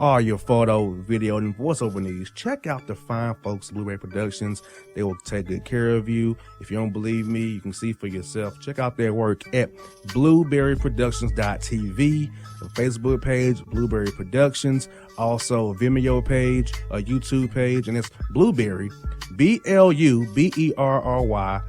all your photo, video, and voiceover needs, check out the fine folks at Blueberry Productions. They will take good care of you. If you don't believe me, you can see for yourself. Check out their work at blueberryproductions.tv, the Facebook page, Blueberry Productions, also a Vimeo page, a YouTube page, and it's Blueberry, BLUBERRY,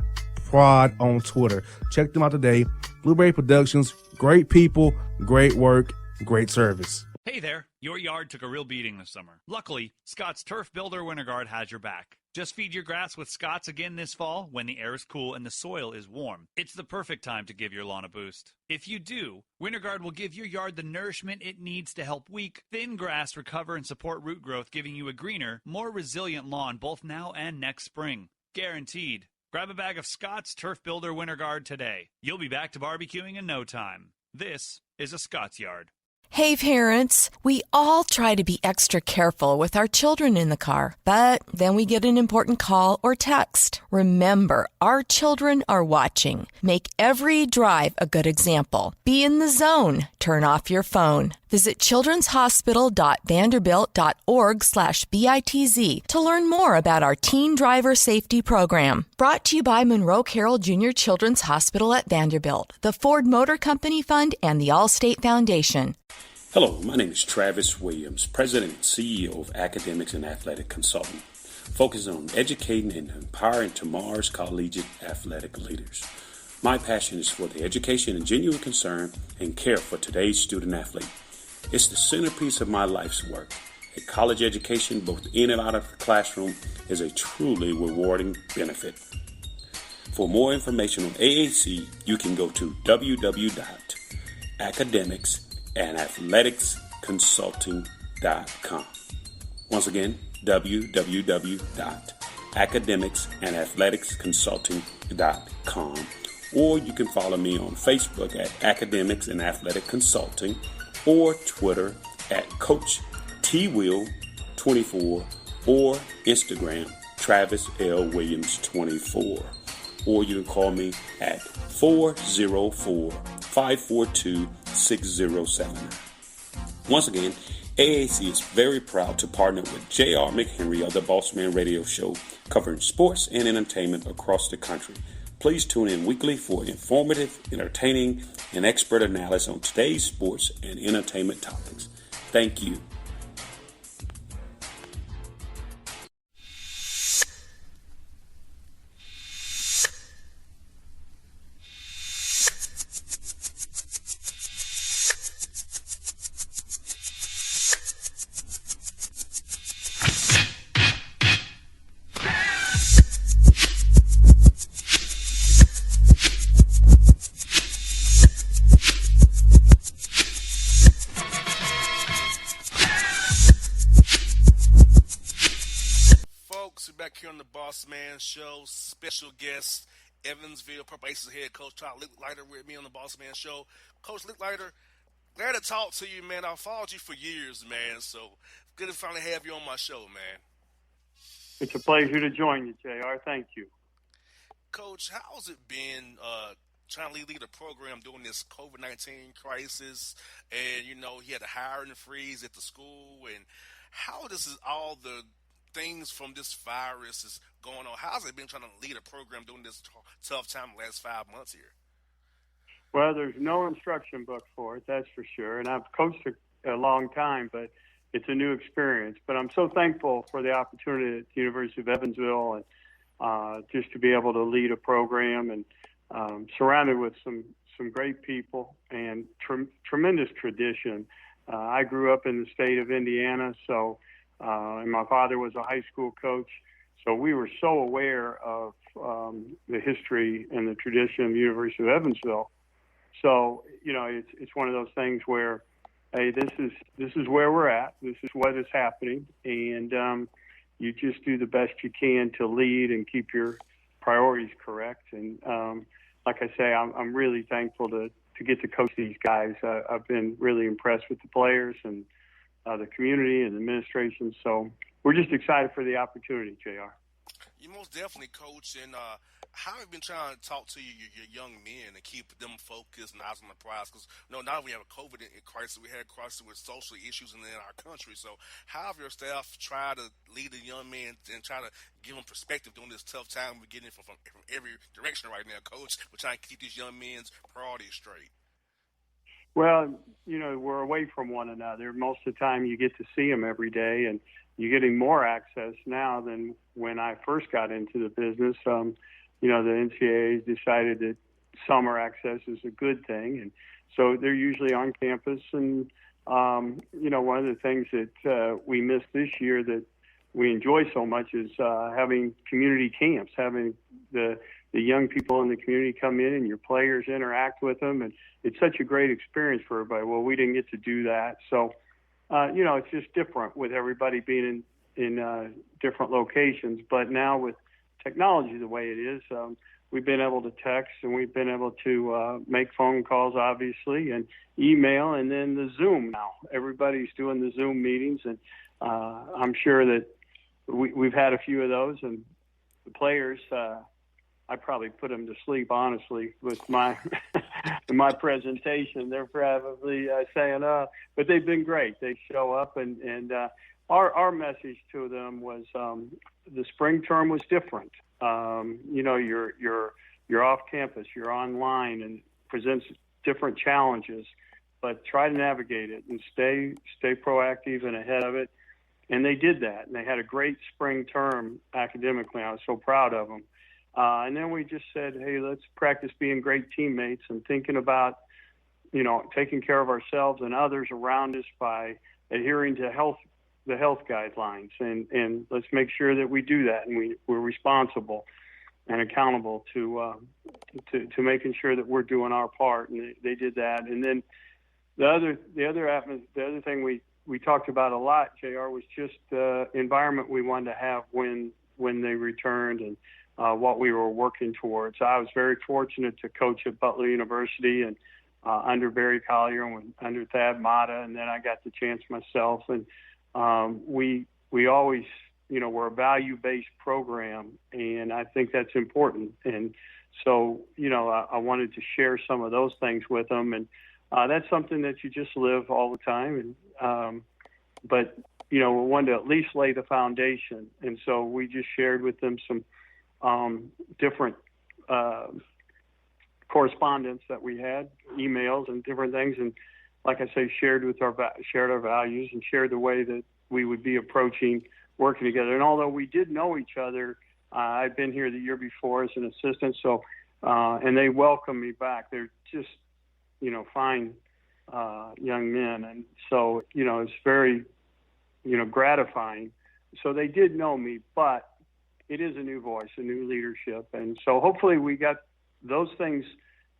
Prod on Twitter. Check them out today. Blueberry Productions, great people, great work, great service. Hey there, your yard took a real beating this summer. Luckily, Scott's Turf Builder Winter Guard has your back. Just feed your grass with Scott's again this fall when the air is cool and the soil is warm. It's the perfect time to give your lawn a boost. If you do, Winter Guard will give your yard the nourishment it needs to help weak, thin grass recover and support root growth, giving you a greener, more resilient lawn both now and next spring. Guaranteed. Grab a bag of Scott's Turf Builder Winter Guard today. You'll be back to barbecuing in no time. This is a Scott's Yard. Hey parents, we all try to be extra careful with our children in the car, but then we get an important call or text. Remember, our children are watching. Make every drive a good example. Be in the zone. Turn off your phone. Visit childrenshospital.vanderbilt.org/BITZ to learn more about our teen driver safety program. Brought to you by Monroe Carroll Jr. Children's Hospital at Vanderbilt, the Ford Motor Company Fund, and the Allstate Foundation. Hello, my name is Travis Williams, President and CEO of Academics and Athletic Consulting, focusing on educating and empowering tomorrow's collegiate athletic leaders. My passion is for the education and genuine concern and care for today's student athlete. It's the centerpiece of my life's work. A college education, both in and out of the classroom, is a truly rewarding benefit. For more information on AAC, you can go to www.academicsandathleticsconsulting.com. Once again, www.academicsandathleticsconsulting.com. Or you can follow me on Facebook at Academics and Athletic Consulting, or Twitter at Coach TWill24, or Instagram Travis L. Williams 24. Or you can call me at 404-542-6079. Once again, AAC is very proud to partner with J.R. McHenry of the Bossman Radio Show, covering sports and entertainment across the country. Please tune in weekly for informative, entertaining, and expert analysis on today's sports and entertainment topics. Thank you. Back here on the Bossman Show, special guest, Evansville Purple Aces head coach Todd Lickliter with me on the Bossman Show. Coach Lickliter, glad to talk to you, man. I've followed you for years, man, so good to finally have you on my show, man. It's a pleasure to join you, JR. Thank you. Coach, how's it been trying to lead a program during this COVID-19 crisis? And, you know, he had a hiring freeze at the school, and how this is all the things from this virus is going on. How's it been trying to lead a program during this tough time the last 5 months here? Well, there's no instruction book for it, that's for sure. And I've coached a long time, but it's a new experience. But I'm so thankful for the opportunity at the University of Evansville and just to be able to lead a program and surrounded with some great people and tremendous tradition. I grew up in the state of Indiana, so and my father was a high school coach, so we were so aware of the history and the tradition of the University of Evansville. So, you know, it's one of those things where, hey, this is where we're at. This is what is happening, and you just do the best you can to lead and keep your priorities correct. And like I say, I'm really thankful to get to coach these guys. I've been really impressed with the players and the community and the administration. So we're just excited for the opportunity, JR. You most definitely, Coach. And how have you been trying to talk to your young men and keep them focused and eyes on the prize? Because now we have a COVID crisis. We had a crisis with social issues in our country. So how have your staff tried to lead the young men and try to give them perspective during this tough time we're getting from every direction right now, Coach? We're trying to keep these young men's priorities straight. Well, we're away from one another. Most of the time you get to see them every day, and you're getting more access now than when I first got into the business. The NCAA decided that summer access is a good thing, and so they're usually on campus. And one of the things that we missed this year that we enjoy so much is having community camps, having the young people in the community come in and your players interact with them, and it's such a great experience for everybody. Well, we didn't get to do that, so it's just different with everybody being in different locations. But now with technology the way it is, we've been able to text, and we've been able to make phone calls, obviously, and email, and then the Zoom now. Everybody's doing the Zoom meetings, and I'm sure that we've had a few of those, and the players, I probably put them to sleep, honestly, with my my presentation. They're probably saying, but they've been great. They show up, and our message to them was the spring term was different. You're off campus, you're online, and presents different challenges, but try to navigate it and stay proactive and ahead of it. And they did that, and they had a great spring term academically. I was so proud of them. And then we just said, hey, let's practice being great teammates and thinking about, taking care of ourselves and others around us by adhering to the health guidelines. And let's make sure that we do that, and we're responsible and accountable to making sure that we're doing our part. And they did that. And then the other thing we talked about a lot, JR, was just the environment we wanted to have when they returned, and what we were working towards. I was very fortunate to coach at Butler University and under Barry Collier and under Thad Matta, and then I got the chance myself. And we always, we're a value-based program, and I think that's important. And so, I wanted to share some of those things with them, and that's something that you just live all the time. And but we wanted to at least lay the foundation, and so we just shared with them some different correspondence that we had, emails and different things, and like I say, shared our values and shared the way that we would be approaching working together. And although we did know each other, I'd been here the year before as an assistant, so and they welcomed me back. They're just fine young men, and so it's very gratifying. So they did know me, but it is a new voice, a new leadership. And so hopefully we got those things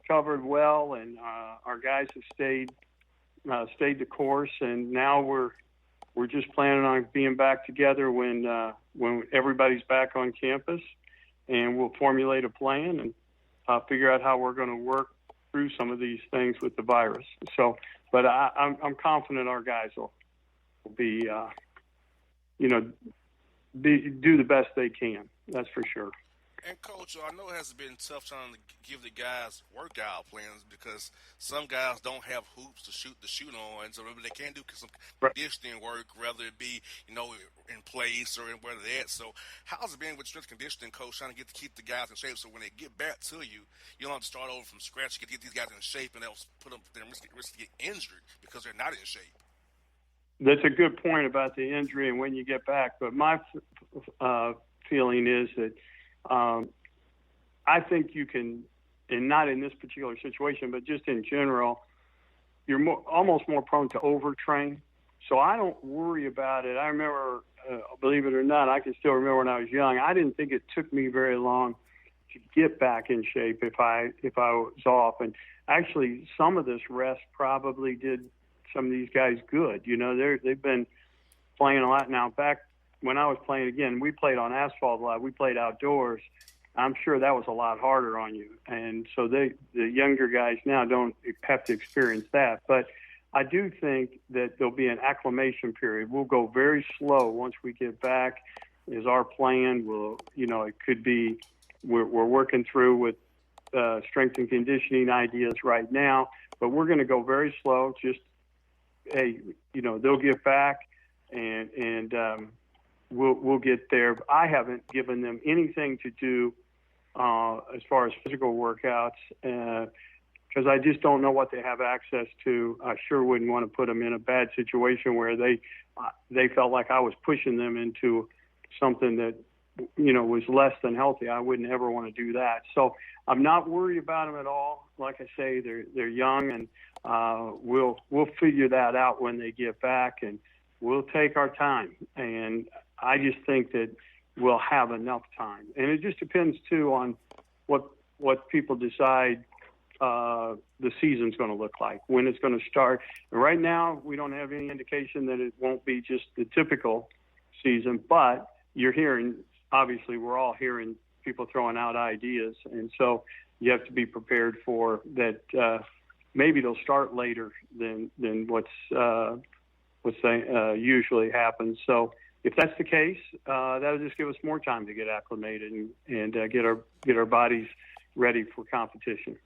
covered well, and our guys have stayed the course. And now we're just planning on being back together when everybody's back on campus, and we'll formulate a plan and figure out how we're going to work through some of these things with the virus. So, but I'm confident our guys will be, do the best they can. That's for sure. And Coach, I know it has been tough trying to give the guys workout plans because some guys don't have hoops to shoot on, so maybe they can do some conditioning work, whether it be in place or where they're at. So how's it been with strength conditioning, Coach, trying to keep the guys in shape so when they get back to you, you don't have to start over from scratch. You get these guys in shape, and they'll put them risk to get injured because they're not in shape. That's a good point about the injury and when you get back. But my feeling is that I think you can, and not in this particular situation, but just in general, you're almost more prone to overtrain. So I don't worry about it. I remember, believe it or not, I can still remember when I was young, I didn't think it took me very long to get back in shape if I was off. And actually, some of this rest probably did some of these guys good. They've been playing a lot now. Back when I was playing, again, we played on asphalt a lot. We played outdoors. I'm sure that was a lot harder on you. And so the younger guys now don't have to experience that. But I do think that there'll be an acclimation period. We'll go very slow once we get back is our plan. It could be we're working through with strength and conditioning ideas right now, but we're going to go very slow. Just, hey, they'll get back, and we'll get there. I haven't given them anything to do as far as physical workouts because I just don't know what they have access to. I sure wouldn't want to put them in a bad situation where they felt like I was pushing them into something that was less than healthy. I wouldn't ever want to do that. So I'm not worried about them at all. Like I say, they're young, and we'll figure that out when they get back, and we'll take our time. And I just think that we'll have enough time. And it just depends too on what people decide the season's going to look like, when it's going to start. And right now, we don't have any indication that it won't be just the typical season, but you're hearing, obviously we're all hearing people throwing out ideas, and so you have to be prepared for that. Maybe they'll start later than what's usually happens. So if that's the case, that'll just give us more time to get acclimated and get our bodies ready for competition.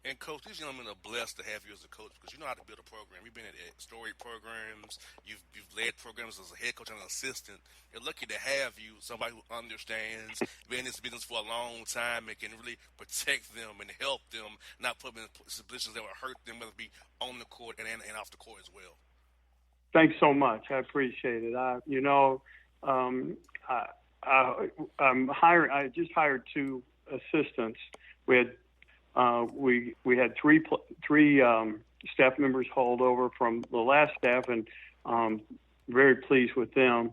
And Coach, these young men are blessed to have you as a coach because you know how to build a program. You've been at storied programs. You've led programs as a head coach and an assistant. They're lucky to have you, somebody who understands, been in this business for a long time, and can really protect them and help them, not put them in positions that will hurt them, whether it be on the court and off the court as well. Thanks so much. I appreciate it. I'm hiring. I just hired 2 assistants. We had three staff members hold over from the last staff, and very pleased with them.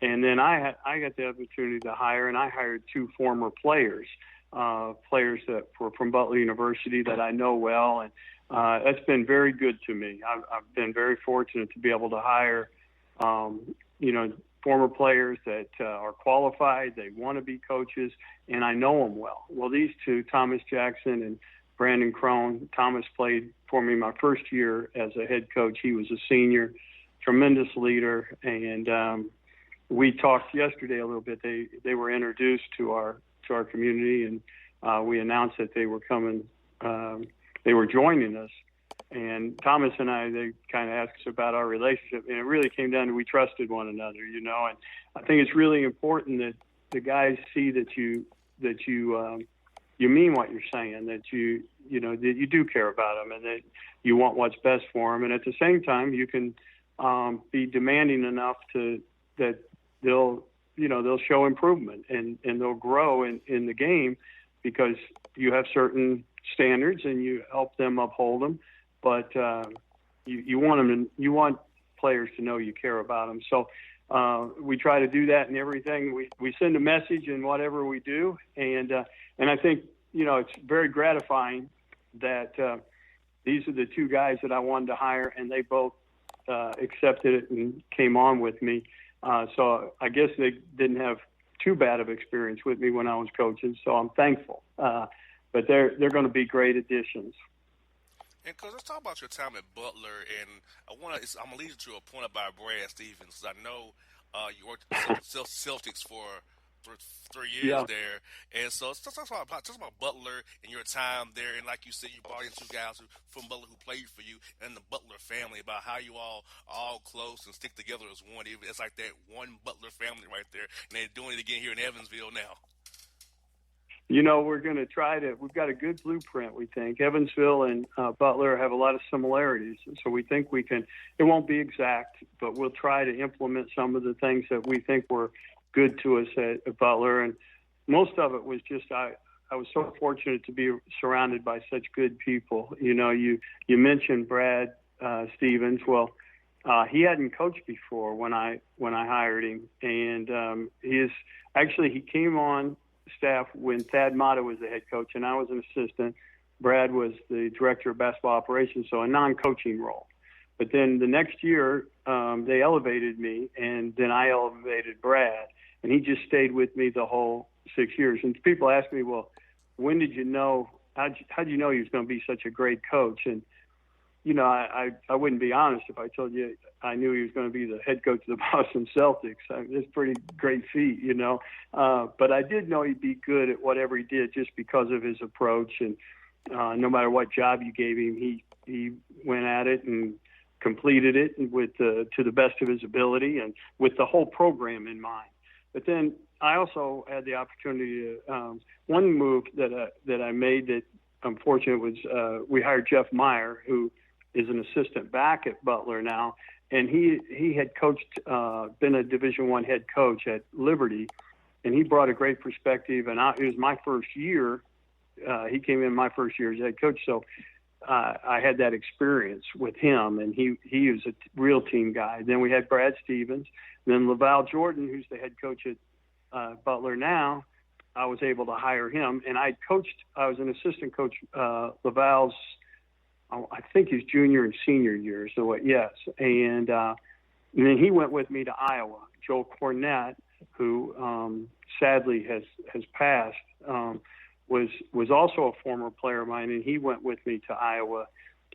And then I got the opportunity to hire, and I hired 2 former players that were from Butler University that I know well, and that's been very good to me. I've been very fortunate to be able to hire, former players that are qualified, they want to be coaches, and I know them well. Well, these 2, Thomas Jackson and Brandon Crone. Thomas played for me my first year as a head coach. He was a senior, tremendous leader, and we talked yesterday a little bit. They were introduced to our community, and we announced that they were coming. They were joining us. And Thomas and I, they kind of asked us about our relationship, and it really came down to we trusted one another, and I think it's really important that the guys see that you mean what you're saying, that you do care about them, and that you want what's best for them, and at the same time you can be demanding enough that they'll show improvement and they'll grow in the game because you have certain standards and you help them uphold them. But you want players to know you care about them. So we try to do that in everything. We send a message in whatever we do, and I think it's very gratifying that these are the 2 guys that I wanted to hire, and they both accepted it and came on with me. So I guess they didn't have too bad of experience with me when I was coaching. So I'm thankful. But they're going to be great additions. And Coach, let's talk about your time at Butler, and I'm gonna lead you to a point about Brad Stevens. I know you worked at Celtics for 3 years there, and so let's talk about Butler and your time there. And like you said, you brought in 2 guys from Butler who played for you, and the Butler family. About how you all close and stick together as one. It's like that one Butler family right there, and they're doing it again here in Evansville now. We're going to we've got a good blueprint, we think. Evansville and Butler have a lot of similarities, so we think we can, it won't be exact, but we'll try to implement some of the things that we think were good to us at Butler. And most of it was just, I was so fortunate to be surrounded by such good people. You mentioned Brad Stevens. Well, he hadn't coached before when I hired him, and he came on staff when Thad Mata was the head coach and I was an assistant. Brad was the director of basketball operations, so a non-coaching role. But then the next year, they elevated me, and then I elevated Brad, and he just stayed with me the whole 6 years. And people ask me, well, when did you know? How'd you know he was going to be such a great coach? And I wouldn't be honest if I told you I knew he was going to be the head coach of the Boston Celtics. It's a pretty great feat, But I did know he'd be good at whatever he did just because of his approach. And no matter what job you gave him, he went at it and completed it to the best of his ability and with the whole program in mind. But then I also had the opportunity to one move that I made that I'm fortunate was we hired Jeff Meyer, who is an assistant back at Butler now, and he had coached, been a Division I head coach at Liberty, and he brought a great perspective. And it was my first year. He came in my first year as head coach, so I had that experience with him, and he was a real team guy. Then we had Brad Stevens, and then LaValle Jordan, who's the head coach at Butler now. I was able to hire him, and I was an assistant coach LaValle's, I think his junior and senior years. So yes, and then he went with me to Iowa. Joel Cornett, who sadly has passed, was also a former player of mine, and he went with me to Iowa.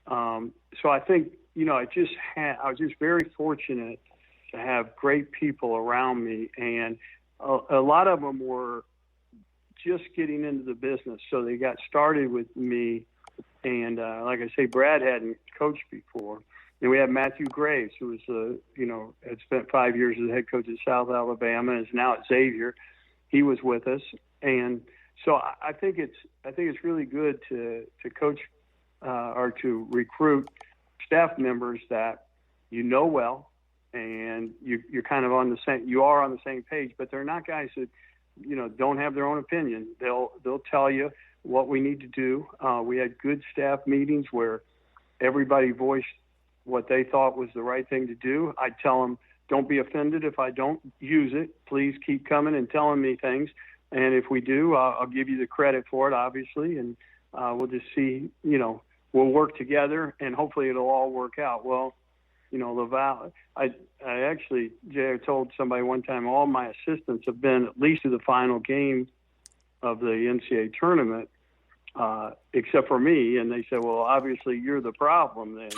So I think I was just very fortunate to have great people around me, and a lot of them were just getting into the business, so they got started with me. And like I say, Brad hadn't coached before. And we had Matthew Graves, who was had spent 5 years as the head coach at South Alabama, and is now at Xavier. He was with us, and so I think it's really good to coach or to recruit staff members that well, and you're kind of on the same page. But they're not guys that don't have their own opinion. They'll tell you what we need to do. We had good staff meetings where everybody voiced what they thought was the right thing to do. I'd tell them, don't be offended if I don't use it. Please keep coming and telling me things. And if we do, I'll give you the credit for it, obviously. And we'll just see, we'll work together, and hopefully it'll all work out. Well, LaValle, I actually, Jay, I told somebody one time, all my assistants have been at least to the final game of the NCAA tournament, except for me. And they said, well, obviously you're the problem then.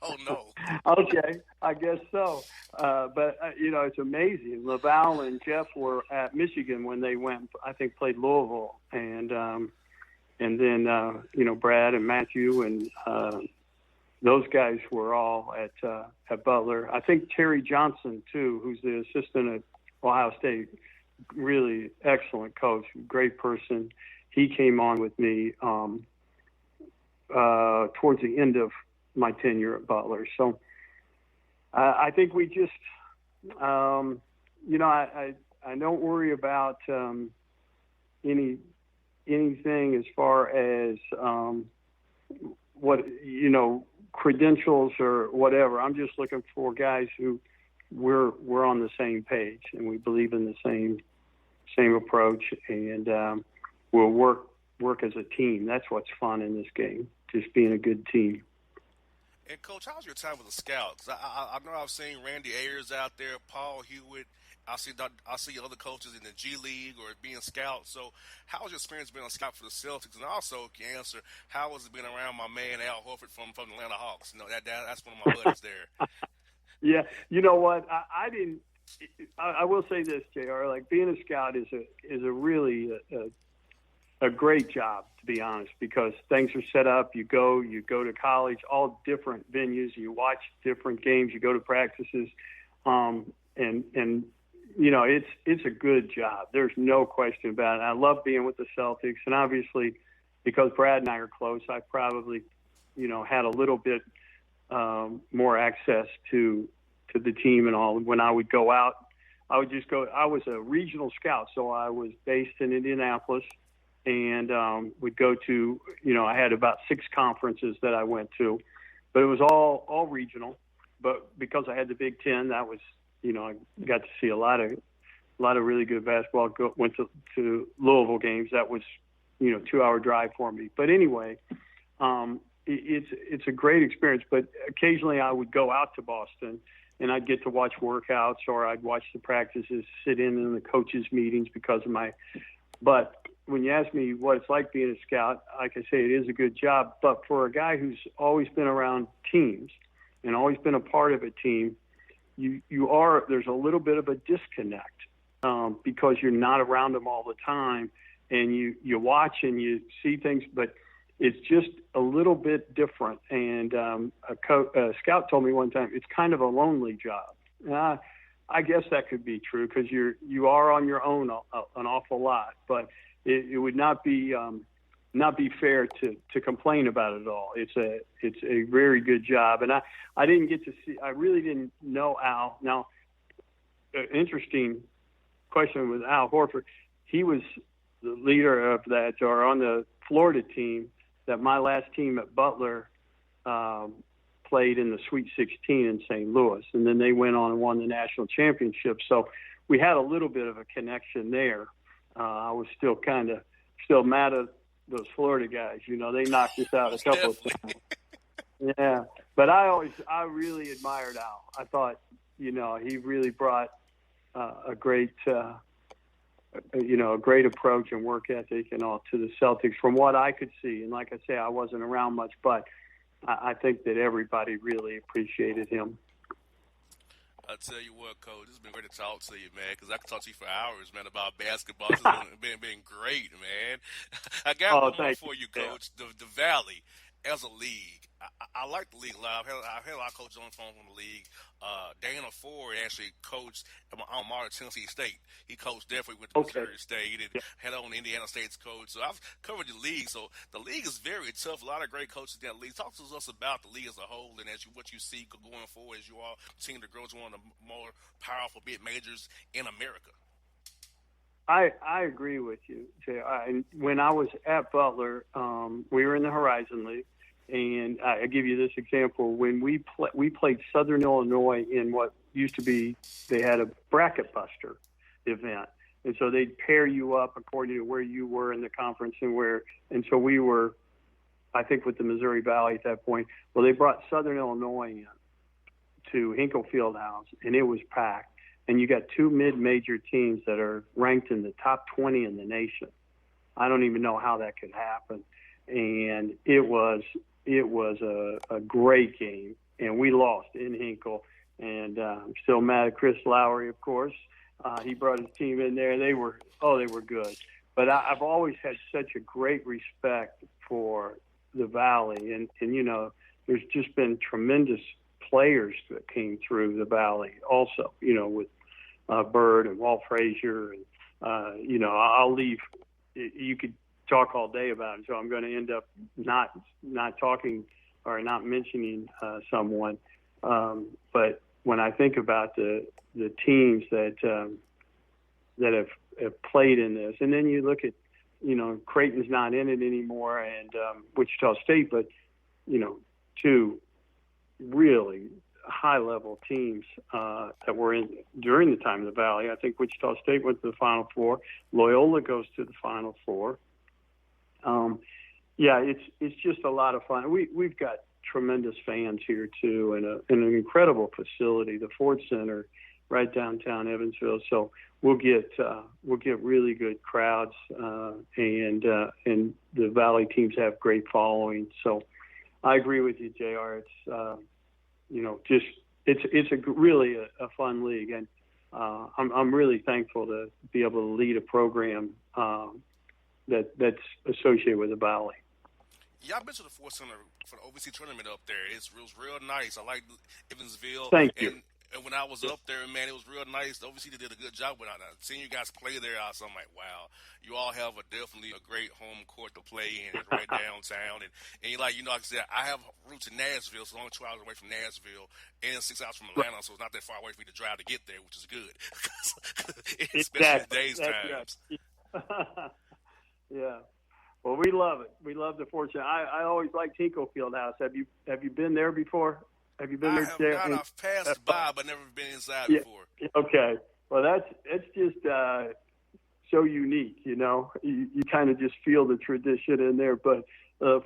Oh, no. Okay, I guess so. But it's amazing. LaValle and Jeff were at Michigan when they went, I think, played Louisville. And then, Brad and Matthew and those guys were all at Butler. I think Terry Johnson, too, who's the assistant at Ohio State, really excellent coach, great person. He came on with me towards the end of my tenure at Butler. So I think we just, I don't worry about anything as far as credentials or whatever. I'm just looking for guys who we're on the same page and we believe in the same approach, and we'll work as a team. That's what's fun in this game, just being a good team. And Coach, how's your time with the scouts? I know I've seen Randy Ayers out there, Paul Hewitt. I see other coaches in the G League or being scouts. So how's your experience being a scout for the Celtics? And also, can you answer, how has it been around my man Al Horford from the Atlanta Hawks? That's one of my buddies there. Yeah, you know what? I will say this, JR. Like, being a scout is a really a great job, to be honest, because things are set up. You go to college, all different venues. You watch different games. You go to practices, and it's a good job. There's no question about it. I love being with the Celtics, and obviously, because Brad and I are close, I probably, had a little bit more access to the team and all. When I would go out, I would just go. I was a regional scout, so I was based in Indianapolis, and would go to. I had about 6 conferences that I went to, but it was all regional. But because I had the Big Ten, that was. I got to see a lot of really good basketball. Went to Louisville games. That was, 2-hour drive for me. But anyway, it's a great experience. But occasionally I would go out to Boston, and I'd get to watch workouts, or I'd watch the practices, sit in the coaches' meetings because of my. But when you ask me what it's like being a scout, like I say, it is a good job. But for a guy who's always been around teams and always been a part of a team, there's a little bit of a disconnect because you're not around them all the time, and you watch and you see things, but it's just a little bit different. And a scout told me one time it's kind of a lonely job. I guess that could be true because you are on your own an awful lot, but it would not be fair to complain about it all. It's a very good job, and I didn't get to see. I really didn't know Al. Now, interesting question with Al Horford. He was the leader of that, or on the Florida team that my last team at Butler played in the Sweet 16 in St. Louis, and then they went on and won the national championship. So we had a little bit of a connection there. I was still mad at those Florida guys. You know, they knocked us out a couple of times. Yeah, but I really admired Al. I thought, you know, he really brought a great approach and work ethic and all to the Celtics from what I could see. And like I say, I wasn't around much, but I think that everybody really appreciated him. I tell you what, Coach, it's been great to talk to you, man, because I could talk to you for hours, man, about basketball. It's been great, man. I got one more for you, Coach. Yeah. The Valley as a league. I like the league a lot. I've had a lot of coaches on the phone from the league. Dana Ford actually coached at my alma mater, Tennessee State. He coached definitely with Missouri State and had on Indiana State's coach. So I've covered the league. So the league is very tough. A lot of great coaches in that league. Talk to us about the league as a whole and what you see going forward as you all continue to grow to one of the more powerful big majors in America. I agree with you, Jay. When I was at Butler, we were in the Horizon League. And I give you this example. When we played Southern Illinois in what used to be, they had a bracket buster event. And so they'd pair you up according to where you were in the conference and so we were, I think, with the Missouri Valley at that point. Well, they brought Southern Illinois in to Hinkle Fieldhouse, and it was packed. And you got two mid-major teams that are ranked in the top 20 in the nation. I don't even know how that could happen. And it was a great game, and we lost in Hinkle. And I'm still mad at Chris Lowry, of course. He brought his team in there. They were good. But I've always had such a great respect for the Valley, and you know, there's just been tremendous players that came through the Valley also. You know, with Bird and Walt Frazier, and you know, I'll leave. You could talk all day about it, so I'm going to end up not talking or not mentioning someone. But when I think about the teams that have played in this, and then you look at, you know, Creighton's not in it anymore, and Wichita State, but you know, two really high-level teams that were in during the time of the Valley. I think Wichita State went to the Final Four. Loyola goes to the Final Four. Yeah, it's just a lot of fun. We've got tremendous fans here too, and an incredible facility, the Ford Center, right downtown Evansville. So we'll get really good crowds, and the Valley teams have great following. So I agree with you, JR. It's you know, just it's really a fun league, and I'm really thankful to be able to lead a program that's associated with the Valley. Yeah, I've been to the Ford Center for the OVC tournament up there. It was real nice. I like Evansville. Thank you. And when I was up there, man, it was real nice. The OVC did a good job with it. Seeing you guys play there, I was like, wow, you all have definitely a great home court to play in right downtown. And you like, you know, like I said, I have roots in Nashville, so only 2 hours away from Nashville and 6 hours from Atlanta, so it's not that far away for me to drive to get there, which is good. Especially days times. Right. Yeah. Well, we love it. We love the Ford Center. I always liked Hinkle Fieldhouse. Have you been there before? Have you been there? I've passed by, but never been inside before. Okay. Well, it's just so unique, you know. You kind of just feel the tradition in there. But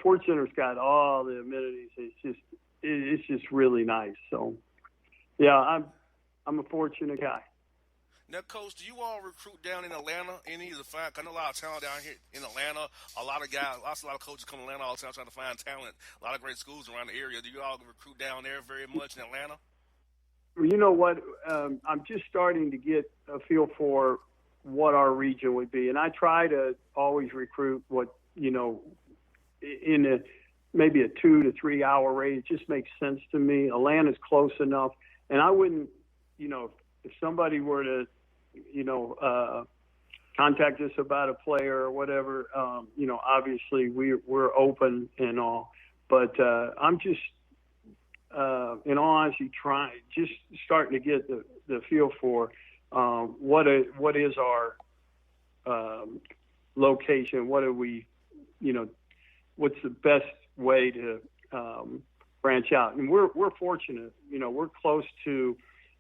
Ford Center's got all the amenities. It's just really nice. So, yeah, I'm a fortunate guy. Now, Coach, do you all recruit down in Atlanta? Any of the fine? I know a lot of talent down here in Atlanta. A lot of guys, a lot of coaches come to Atlanta all the time trying to find talent. A lot of great schools around the area. Do you all recruit down there very much in Atlanta? You know what? I'm just starting to get a feel for what our region would be, and I try to always recruit what, you know, in maybe a 2 to 3 hour radius. It just makes sense to me. Atlanta's close enough, and I wouldn't, you know, if somebody were to, you know, contact us about a player or whatever, you know, obviously we're open and all, but I'm just, in all honesty, just starting to get the feel for what is our location. What are we, you know, what's the best way to branch out? And we're fortunate, you know, we're close to,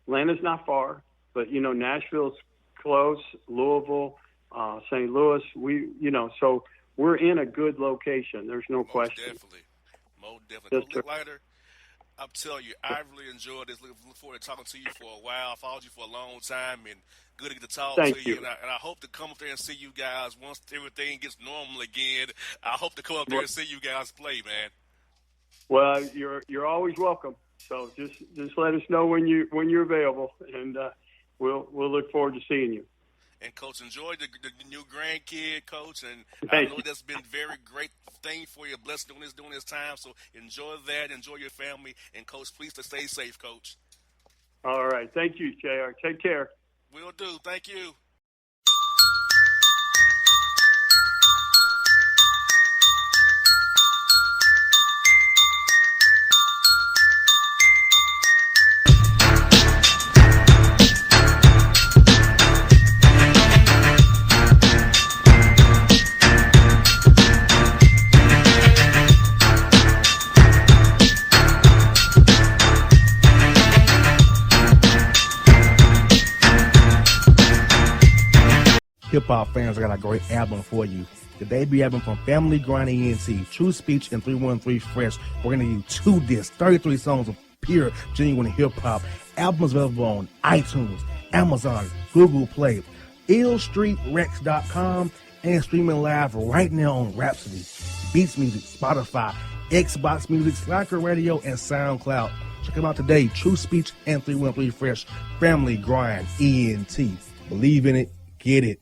Atlanta's not far, but, you know, Nashville's close, Louisville, St. Louis, you know, so we're in a good location. There's no question. Most definitely. Lickliter, I'll tell you, I really enjoyed this. Look forward to talking to you for a while. I followed you for a long time, and good to get to talk to you. And I hope to come up there and see you guys once everything gets normal again. I hope to come up there and see you guys play, man. Well, you're always welcome. So just let us know when you're available, and we'll look forward to seeing you. And, Coach, enjoy the new grandkid, Coach. And I know that's been very great thing for you. Blessed doing this time. So enjoy that. Enjoy your family. And, Coach, please stay safe, Coach. All right. Thank you, JR. Take care. Will do. Thank you. Hip-hop fans, I got a great album for you. The debut album from Family Grind ENT, True Speech and 313 Fresh. We're going to give you 2 discs, 33 songs of pure, genuine hip-hop. Albums available on iTunes, Amazon, Google Play, illstreetrex.com, and streaming live right now on Rhapsody, Beats Music, Spotify, Xbox Music, Slacker Radio, and SoundCloud. Check them out today. True Speech and 313 Fresh. Family Grind ENT. Believe in it. Get it.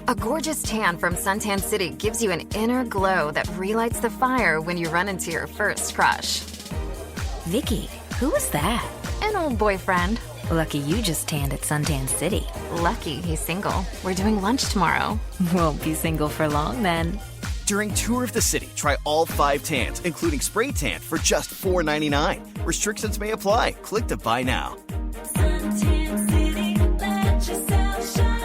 A gorgeous tan from Suntan City gives you an inner glow that relights the fire when you run into your first crush. Vicky, who was that? An old boyfriend. Lucky you just tanned at Suntan City. Lucky he's single. We're doing lunch tomorrow. Won't be single for long then. During Tour of the City, try all 5 tans, including spray tan, for just $4.99. Restrictions may apply. Click to buy now. Suntan City, let yourself shine.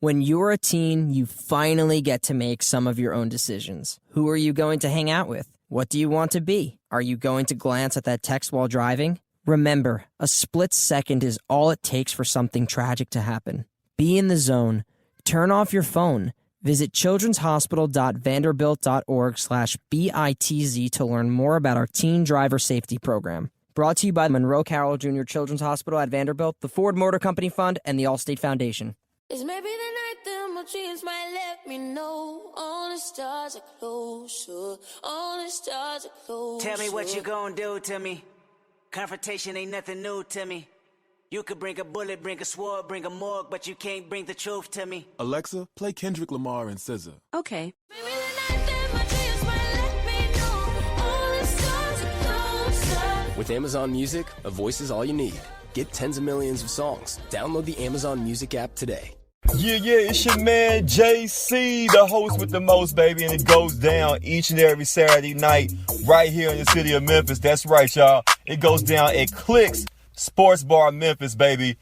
When you're a teen, you finally get to make some of your own decisions. Who are you going to hang out with? What do you want to be? Are you going to glance at that text while driving? Remember, a split second is all it takes for something tragic to happen. Be in the zone. Turn off your phone. Visit childrenshospital.vanderbilt.org/BITZ to learn more about our teen driver safety program. Brought to you by Monroe Carroll Jr. Children's Hospital at Vanderbilt, the Ford Motor Company Fund, and the Allstate Foundation. It's maybe the night that my dreams might let me know. All the stars are closer. All the stars are closer. Tell me what you gonna do to me. Confrontation ain't nothing new to me. You could bring a bullet, bring a sword, bring a morgue, but you can't bring the truth to me. Alexa, play Kendrick Lamar and SZA. Okay. Maybe the night that my dreams might let me know. All the stars are closer. With Amazon Music, a voice is all you need. Get tens of millions of songs. Download the Amazon Music app today. Yeah, it's your man JC, the host with the most, baby, and it goes down each and every Saturday night right here in the city of Memphis. That's right, y'all. It goes down at Clicks Sports Bar Memphis, baby.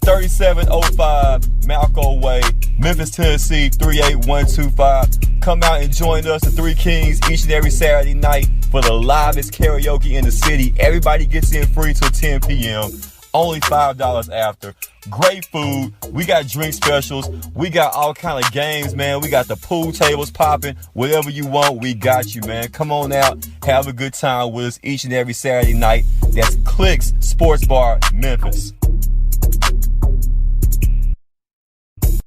3705 Malco Way, Memphis, Tennessee, 38125. Come out and join us, the Three Kings, each and every Saturday night for the livest karaoke in the city. Everybody gets in free till 10 p.m. Only $5 after. Great food. We got drink specials. We got all kind of games, man. We got the pool tables popping. Whatever you want, we got you, man. Come on out. Have a good time with us each and every Saturday night. That's Clicks Sports Bar, Memphis.